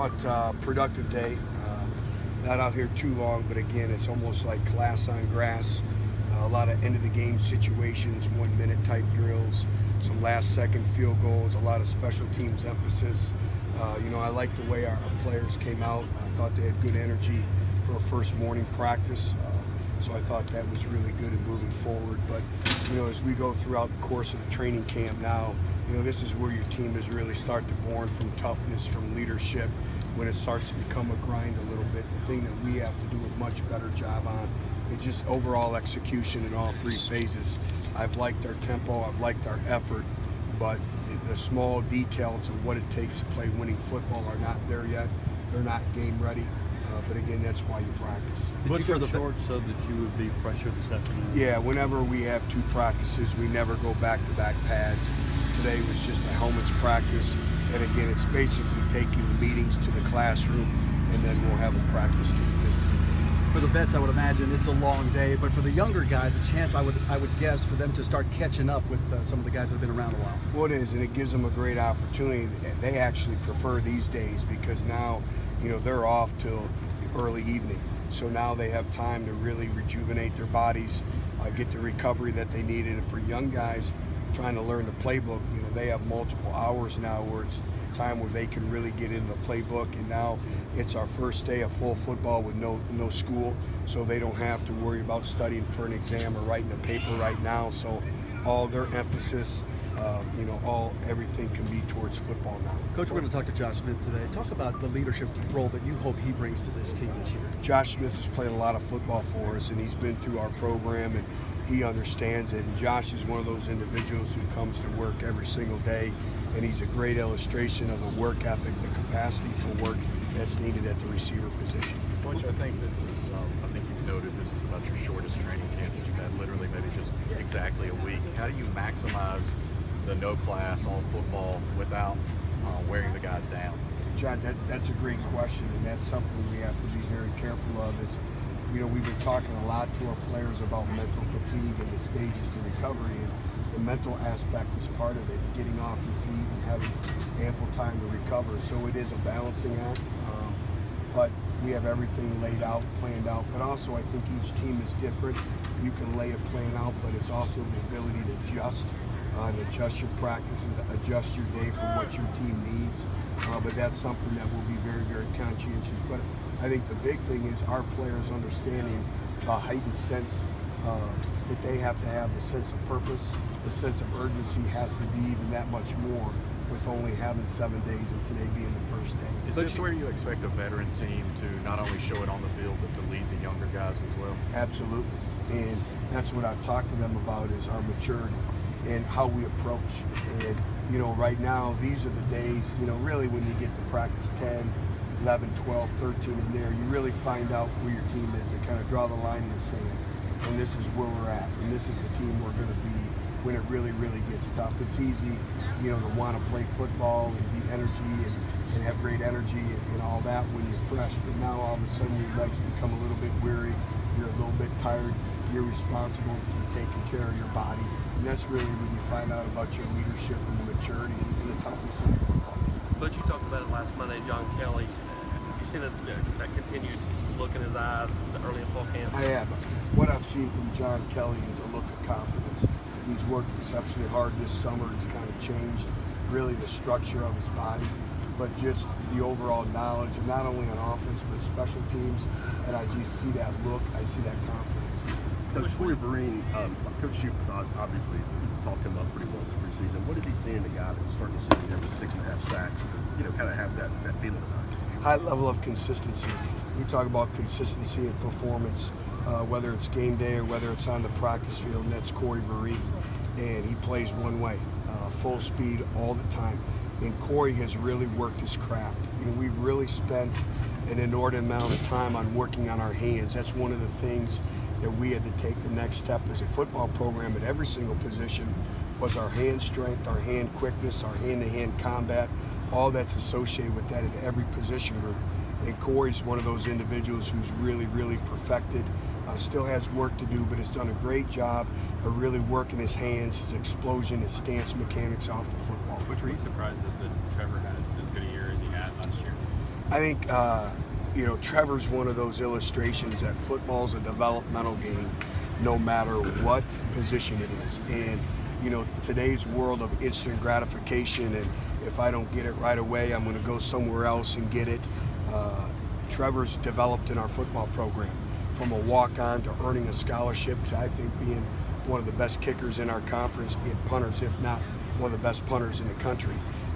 thought productive day. Not out here too long, but again, it's almost like class on grass. A lot of end of the game situations, 1 minute type drills, some last second field goals, a lot of special teams emphasis. I like the way our players came out. I thought they had good energy for a first morning practice. So I thought that was really good in moving forward. But, as we go throughout the course of the training camp now, this is where your team is really start to born from toughness, from leadership, when it starts to become a grind a little bit. The thing that we have to do a much better job on is just overall execution in all three phases. I've liked our tempo, I've liked our effort, but the small details of what it takes to play winning football are not there yet. They're not game ready. But again, that's why you practice. Did you go short so that you would be fresher this afternoon? Yeah, whenever we have two practices, we never go back-to-back pads. Today was just a helmets practice, and again, it's basically taking the meetings to the classroom, and then we'll have a practice to this evening. For the vets, I would imagine it's a long day, but for the younger guys, a chance I would guess for them to start catching up with some of the guys that have been around a while. Well, it is, and it gives them a great opportunity. They actually prefer these days because now, they're off till early evening. So now they have time to really rejuvenate their bodies, get the recovery that they need. And for young guys trying to learn the playbook, they have multiple hours now where it's time where they can really get into the playbook. And now it's our first day of full football with no school, so they don't have to worry about studying for an exam or writing a paper right now. So all their emphasis, everything can be towards football now. Coach, we're going to talk to Josh Smith today. Talk about the leadership role that you hope he brings to this team this year. Josh Smith has played a lot of football for us, and he's been through our program, and he understands it. And Josh is one of those individuals who comes to work every single day, and he's a great illustration of the work ethic, the capacity for work that's needed at the receiver position. Butch, I think this is, I think you've noted this is about your shortest training camp that you've had, literally maybe just exactly a week. How do you maximize the no class, all football without wearing the guys down? John, that's a great question, and that's something we have to be very careful of. Is, we've been talking a lot to our players about mental fatigue and the stages to recovery, and the mental aspect is part of it, getting off your feet and having ample time to recover. So it is a balancing act, but we have everything laid out, planned out. But also, I think each team is different. You can lay a plan out, but it's also the ability to adjust your practices, adjust your day for what your team needs. But that's something that will be very, very conscientious. But I think the big thing is our players understanding a heightened sense that they have to have the sense of purpose. The sense of urgency has to be even that much more with only having 7 days and today being the first day. Is this where you expect a veteran team to not only show it on the field, but to lead the younger guys as well? Absolutely. And that's what I've talked to them about is our maturity and how we approach. And, right now, these are the days, really when you get to practice 10, 11, 12, 13 in there, you really find out where your team is and kind of draw the line in the sand. And this is where we're at. And this is the team we're going to be when it really, really gets tough. It's easy, to want to play football and be energy and have great energy and all that when you're fresh. But now all of a sudden your legs become a little bit weary. You're a little bit tired. You're responsible for taking care of your body. And that's really when you find out about your leadership and the maturity and the toughness of your football team. But you talked about it last Monday, John Kelly. You seen that continued look in his eye early in fall camp? I have. What I've seen from John Kelly is a look of confidence. He's worked exceptionally hard this summer. He's kind of changed really the structure of his body, but just the overall knowledge, and not only on offense, but special teams. And I just see that look. I see that confidence. Coach Corey Vereen, Coach Shupert obviously talked him up pretty well this preseason. What is he seeing in a guy that's starting to sit there with 6.5 sacks to, kind of have that feeling about it? High level of consistency. We talk about consistency and performance, whether it's game day or whether it's on the practice field, and that's Corey Vereen. And he plays one way, full speed all the time. And Corey has really worked his craft. We've really spent an inordinate amount of time on working on our hands. That's one of the things that we had to take the next step as a football program at every single position was our hand strength, our hand quickness, our hand-to-hand combat, all that's associated with that at every position group. And Corey's one of those individuals who's really, really perfected, still has work to do, but has done a great job of really working his hands, his explosion, his stance mechanics off the football. Which were you surprised that Trevor had as good a year as he had last year? I think, Trevor's one of those illustrations that football's a developmental game no matter what position it is. And, today's world of instant gratification, and if I don't get it right away, I'm going to go somewhere else and get it. Trevor's developed in our football program from a walk-on to earning a scholarship to, I think, being one of the best kickers in our conference, punters, if not one of the best punters in the country.